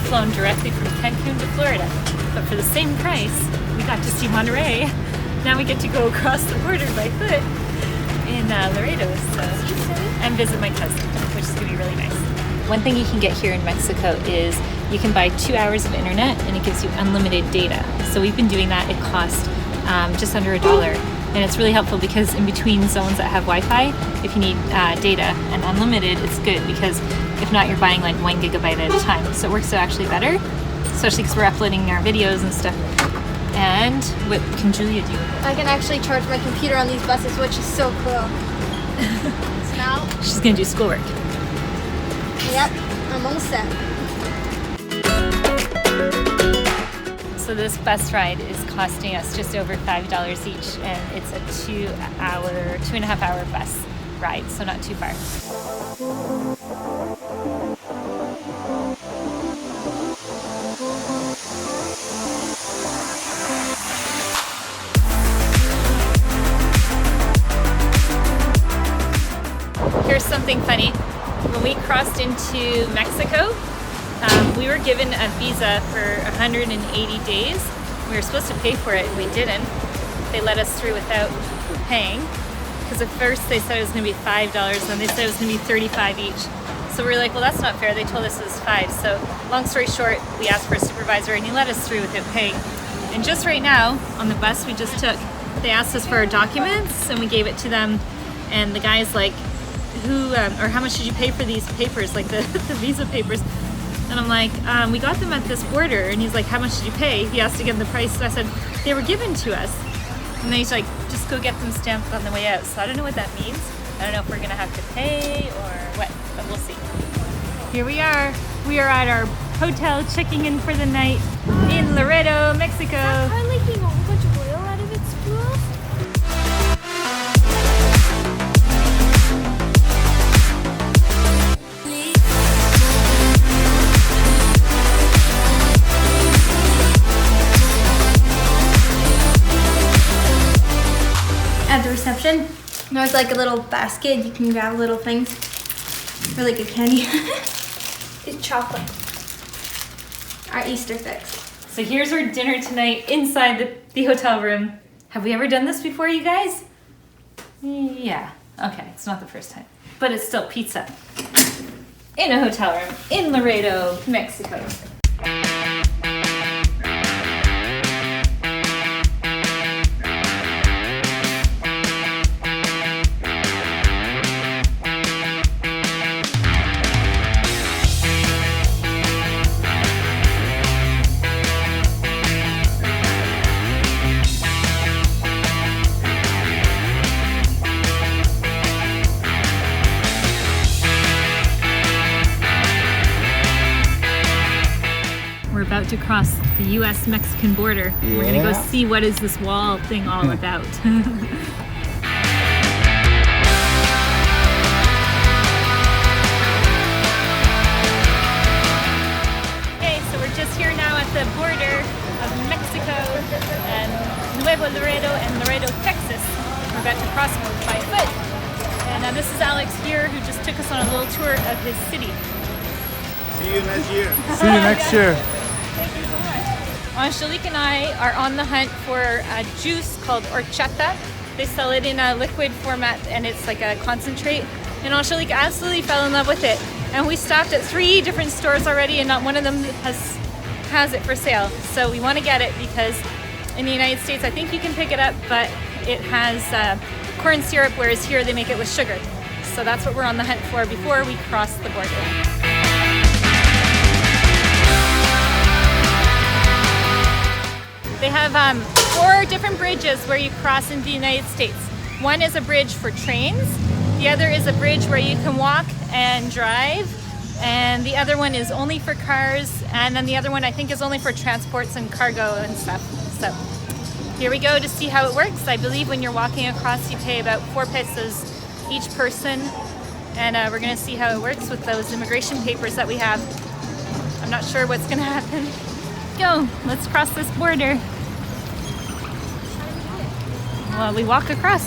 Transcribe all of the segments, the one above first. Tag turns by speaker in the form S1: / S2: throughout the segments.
S1: flown directly from Cancun to Florida. But for the same price, we got to see Monterey. Now we get to go across the border by foot in Laredo and visit my cousin, which is going to be really nice. One thing you can get here in Mexico is you can buy 2 hours of internet and it gives you unlimited data. So we've been doing that. It costs just under $1. And it's really helpful because in between zones that have Wi-Fi, if you need data and unlimited, it's good because if not, you're buying like 1 gigabyte at a time. So it works out actually better, especially because we're uploading our videos and stuff. And what can Julia do?
S2: I can actually charge my computer on these buses, which is so cool. So now
S1: she's gonna do schoolwork.
S2: Yep, I'm all set.
S1: So this bus ride is costing us just over $5 each, and it's a 2.5 hour bus ride, so not too far. Here's something funny. When we crossed into Mexico, we were given a visa for 180 days. We were supposed to pay for it and we didn't. They let us through without paying because at first they said it was going to be $5 and then they said it was going to be $35 each. So we were like, well, that's not fair. They told us it was $5. So long story short, we asked for a supervisor and he let us through without paying. And just right now on the bus we just took, they asked us for our documents and we gave it to them. And the guy's like, who or how much did you pay for these papers, like the visa papers? And I'm like, we got them at this border. And he's like, how much did you pay? He asked again the price. I said, they were given to us. And then he's like, just go get them stamped on the way out. So I don't know what that means. I don't know if we're gonna have to pay or what, but we'll see. Here we are. We are at our hotel checking in for the night in Laredo, Mexico.
S2: I'm making a whole bunch of oil out of its fuel. At the reception, there's like a little basket. You can grab little things for like a candy. It's chocolate. Our Easter fix.
S1: So here's our dinner tonight inside the hotel room. Have we ever done this before, you guys? Yeah. Okay, it's not the first time. But it's still pizza. In a hotel room in Laredo, Mexico. We're about to cross the US-Mexican border. Yeah. We're gonna go see what is this wall thing all about. Okay, so we're just here now at the border of Mexico and Nuevo Laredo and Laredo, Texas. We're about to cross by foot. And this is Alex here who just took us on a little tour of his city.
S3: See you next year.
S4: See you next year.
S1: Thank you so much. Angelique and I are on the hunt for a juice called horchata. They sell it in a liquid format and it's like a concentrate. And Angelique absolutely fell in love with it. And we stopped at 3 different stores already and not one of them has it for sale. So we want to get it because in the United States I think you can pick it up, but it has corn syrup, whereas here they make it with sugar. So that's what we're on the hunt for before we cross the border. They have 4 different bridges where you cross into the United States. One is a bridge for trains, the other is a bridge where you can walk and drive, and the other one is only for cars, and then the other one I think is only for transports and cargo and stuff. So here we go to see how it works. I believe when you're walking across you pay about 4 pesos each person, and we're gonna see how it works with those immigration papers that we have. I'm not sure what's gonna happen. Go, let's cross this border. Well, we walk across.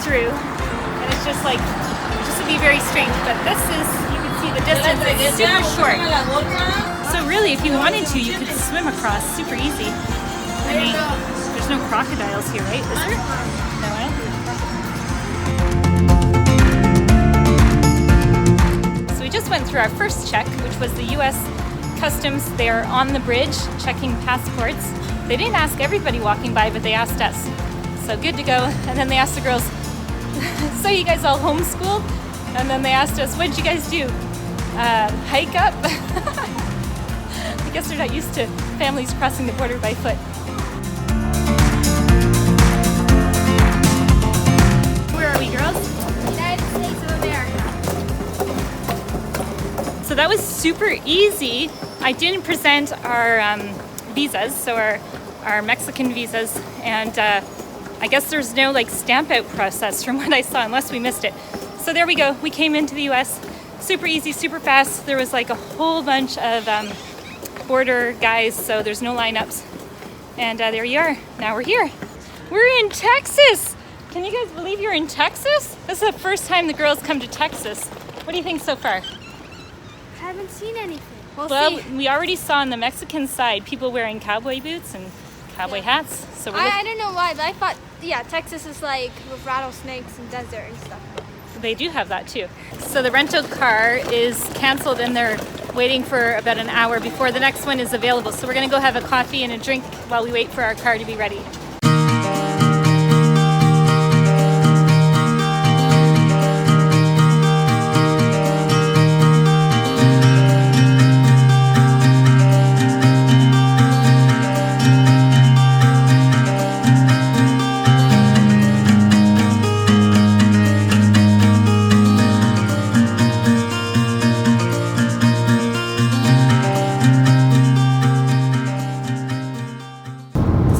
S1: through, and it's just like, just to be very strange. But this is, you can see the distance is super short. So really, if you wanted to, you could swim across super easy. I mean, there's no crocodiles here, right? Is there? No, I don't think there's crocodiles. So we just went through our first check, which was the U.S. Customs. They're on the bridge checking passports. They didn't ask everybody walking by, but they asked us. So good to go. And then they asked the girls, so you guys all homeschooled? And then they asked us, what did you guys do? Hike up? I guess they're not used to families crossing the border by foot. Where are we, girls?
S2: United States of America.
S1: So that was super easy. I didn't present our visas, so our Mexican visas, and I guess there's no like stamp out process from what I saw, unless we missed it. So there we go. We came into the US, super easy, super fast. There was like a whole bunch of border guys, so there's no lineups. And there you are. Now we're here. We're in Texas. Can you guys believe you're in Texas? This is the first time the girls come to Texas. What do you think so far?
S2: I haven't seen anything. We'll
S1: Well,
S2: see.
S1: we already saw on the Mexican side people wearing cowboy boots and cowboy hats. So we're
S2: I don't know why, but I thought, yeah, Texas is like with rattlesnakes and desert and stuff.
S1: They do have that too. So the rental car is canceled and they're waiting for about an hour before the next one is available. So we're gonna go have a coffee and a drink while we wait for our car to be ready.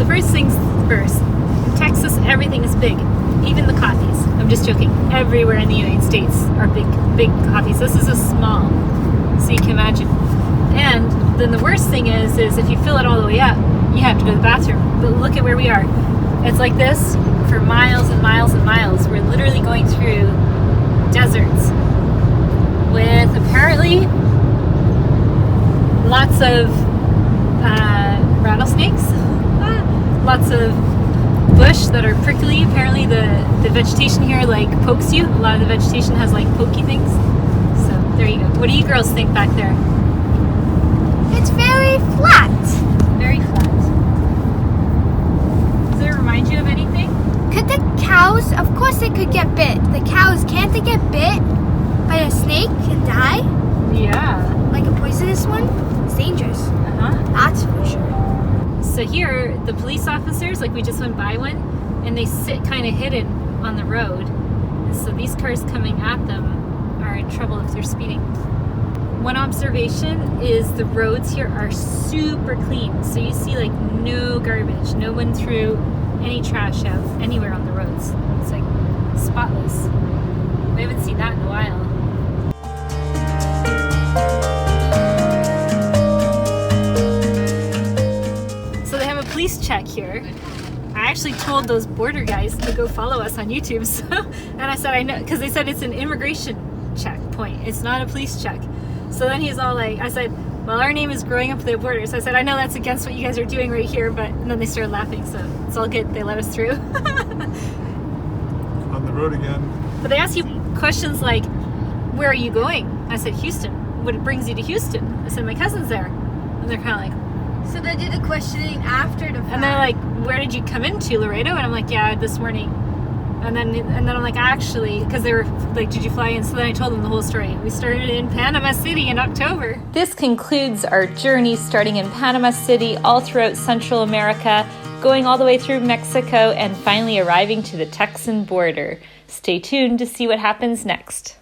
S1: First things first, in Texas, everything is big, even the coffees. I'm just joking. Everywhere in the United States are big coffees. This is a small, so you can imagine. And then the worst thing is if you fill it all the way up, you have to go to the bathroom. But look at where we are. It's like this for miles and miles and miles. We're literally going through deserts with apparently lots of rattlesnakes. Lots of bush that are prickly. Apparently the vegetation here like pokes you. A lot of the vegetation has like pokey things. So there you go. What do you girls think back there?
S2: It's very flat.
S1: Very flat. Does it remind you of anything?
S2: Could the cows, of course they could get bit. The cows, can't they get bit by a snake and die?
S1: Yeah.
S2: Like a poisonous one? It's dangerous. That's for sure.
S1: So here, the police officers, like we just went by one, and they sit kind of hidden on the road. And so these cars coming at them are in trouble if they're speeding. One observation is the roads here are super clean. So you see like no garbage. No one threw any trash out anywhere on the roads. It's like spotless. We haven't seen that in a while. Police check here. I actually told those border guys to go follow us on YouTube. So, and I said, I know, because they said it's an immigration checkpoint. It's not a police check. So then he's all like, I said, well, our name is growing up the border. So I said, I know that's against what you guys are doing right here, but and then they started laughing. So it's all good. They let us through.
S3: On the road again.
S1: But they ask you questions like, where are you going? I said, Houston. What brings you to Houston? I said, my cousin's there. And they're kind of like,
S2: So they did the questioning after the fact.
S1: and they're like, where did you come into, Laredo? And I'm like, yeah, this morning. And then I'm like, actually, because they were like, did you fly in? So then I told them the whole story. We started in Panama City in October. This concludes our journey starting in Panama City, all throughout Central America, going all the way through Mexico, and finally arriving to the Texan border. Stay tuned to see what happens next.